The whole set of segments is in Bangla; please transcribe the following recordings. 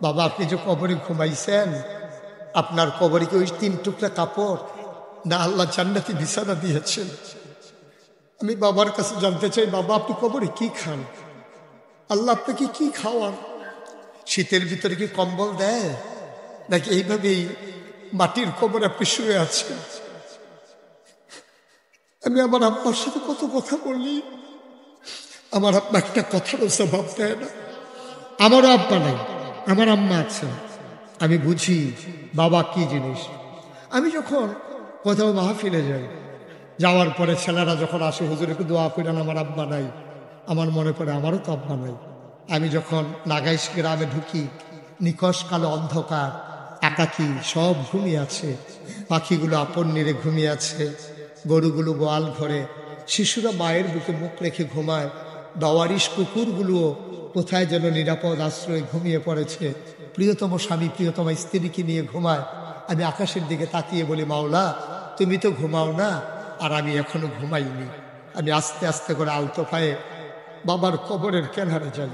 বাবা আপনি যে কবরে ঘুমাইছেন, আপনার কবরে কি ওই 3 টুকরা কাপড় না আল্লাহ জান্নাতি বিছানা দিয়েছেন? আমি বাবার কাছে জানতে চাই, বাবা আপনি কবরে কি খান? আল্লাহ আপনাকে কি খাওয়ান? শীতের ভিতরে কি কম্বল দেয়, নাকি এইভাবেই মাটির কবরে আপনি শুয়ে আছেন? আমি আমার আব্বার সাথে কত কথা বলি, আমার আব্বা একটা কথারও জবাব দেয় না। আমারও আব্বা নাই, আমার আম্মা আছে। আমি বুঝি বাবা কি জিনিস। আমি যখন কোথাও মাহফিলে যাই, যাওয়ার পরে ছেলেরা যখন আসে, হুজুর একটু দোয়া করেন, আমার আব্বা নাই। আমার মনে পড়ে আমারও তো আব্বা নাই। আমি যখন নাগাইশ গ্রামে ঢুকি, নিকশ কালো অন্ধকার, একাকী, সব ঘুমিয়ে আছে। পাখিগুলো আপন নিরে ঘুমিয়ে আছে, গরুগুলো গোয়াল ঘরে, শিশুরা মায়ের বুকে মুখ রেখে ঘুমায়, দাওয়ারিশ কুকুরগুলোও কোথায় যেন নিরাপদ আশ্রয়ে ঘুমিয়ে পড়েছে, প্রিয়তম স্বামী প্রিয়তম স্ত্রীকে নিয়ে ঘুমায়। আমি আকাশের দিকে তাকিয়ে বলি, মাওলা তুমি তো ঘুমাও না, আর আমি এখনো ঘুমাইনি। আমি আস্তে আস্তে করে আলতো পায়ে বাবার কবরের কিনারে যাই।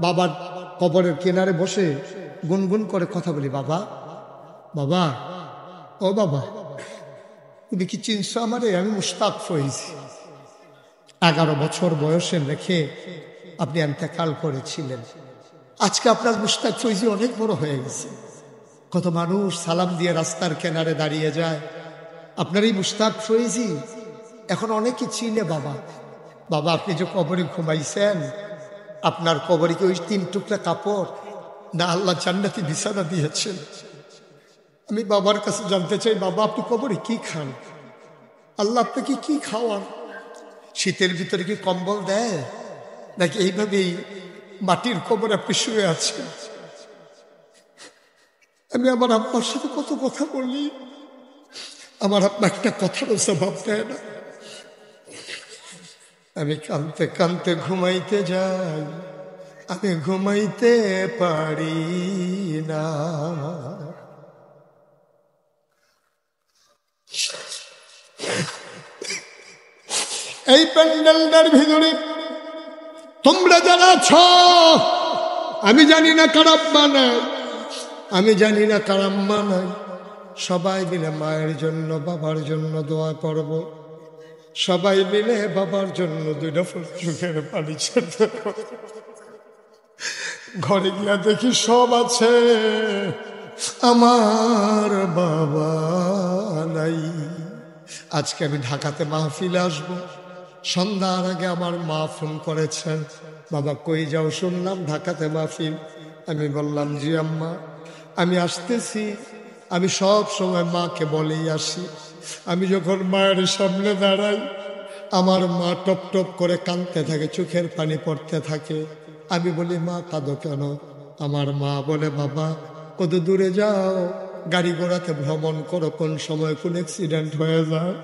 বাবার কবরের কিনারে বসে গুনগুন করে কথা বলি, বাবা বাবা ও বাবা, তুমি কি চিনছো আমারে? আমি মুশতাক ফয়েজ। 11 বছর বয়সে রেখে আপনি ইন্তেকাল করেছিলেন। আজকে আপনার মুশতাক ফয়েজি অনেক বড় হয়ে গেছে। কত মানুষ সালাম দিয়ে রাস্তার কিনারে দাঁড়িয়ে যায়, আপনার এই মুশতাক ফয়েজি এখন অনেকে চিনে। বাবা বাবা আপনি যে কবরে ঘুমাইছেন, আপনার কবরে কি ওই 3 টুকরা কাপড় না আল্লাহ জান্নাতি বিছানা দিয়েছেন? আমি বাবার কাছে জানতে চাই, বাবা আপনি কবরে কি খান? আল্লাহ আপনাকে কি খাওয়ান? শীতের ভিতরে কি কম্বল দেয়, নাকি এইভাবেই মাটির কবরে আপনি শুয়ে আছেন? আমি আমার আব্বার সাথে কত কথা বলি, আমার আব্বা একটা কথারও জবাব দেয় না। আমি কাঁদতে কাঁদতে ঘুমাইতে যাই, আমি ঘুমাইতে পারি না। এই প্যান্ডেলটার ভিতরে তোমরা যারা আছো, আমি জানি না কার আব্বা নাই, আমি জানি না কার আম্মা নাই, সবাই মিলে মায়ের জন্য বাবার জন্য দোয়া করব। সবাই মিলে বাবার জন্য 2 ফুল চোখের পানি ছেড়ে ঘরে গিয়া দেখি সব আছে, আমার বাবা নাই। আজকে আমি ঢাকাতে মাহফিলে আসব, সন্ধ্যার আগে আমার মা ফোন করেছেন, বাবা কই যাও? শুনলাম ঢাকাতে মাহফিল। আমি বললাম জি আম্মা আমি আসতেছি। আমি সব সময় মাকে বলেই আসি, আমি যখন মায়ের সামনে দাঁড়াই, আমার মা টপ টপ করে কাঁদতে থাকে, চোখের পানি পড়তে থাকে। আমি বলি মা কাঁদো কেন? আমার মা বলে, বাবা কত দূরে যাও, গাড়ি ঘোড়াতে ভ্রমণ করো, কোন সময় কোন অ্যাক্সিডেন্ট হয়ে যায়,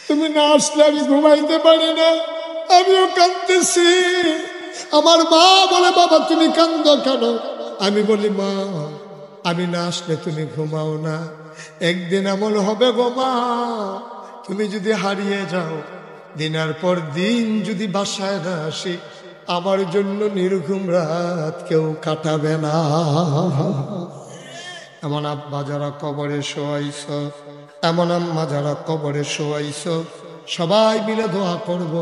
তুমি না আসলে আমি ঘুমাইতে পারি না। আমিও কাঁদতেছি। আমার মা বলে, বাবা তুমি কাঁদো কেন? আমি বলি, মা আমি না আসলে তুমি ঘুমাও না, একদিন এমন হবে গো মা, তুমি যদি হারিয়ে যাও, দিনের পর দিন যদি বাসায় না আসি, আমার জন্য নির্ঘুম রাত কেউ কাটাবে না। এমন আব্বা যারা কবরে শোয়াইছ, এমন আম্মা যারা কবরে শোয়াইছ, সবাই মিলে দোয়া করব।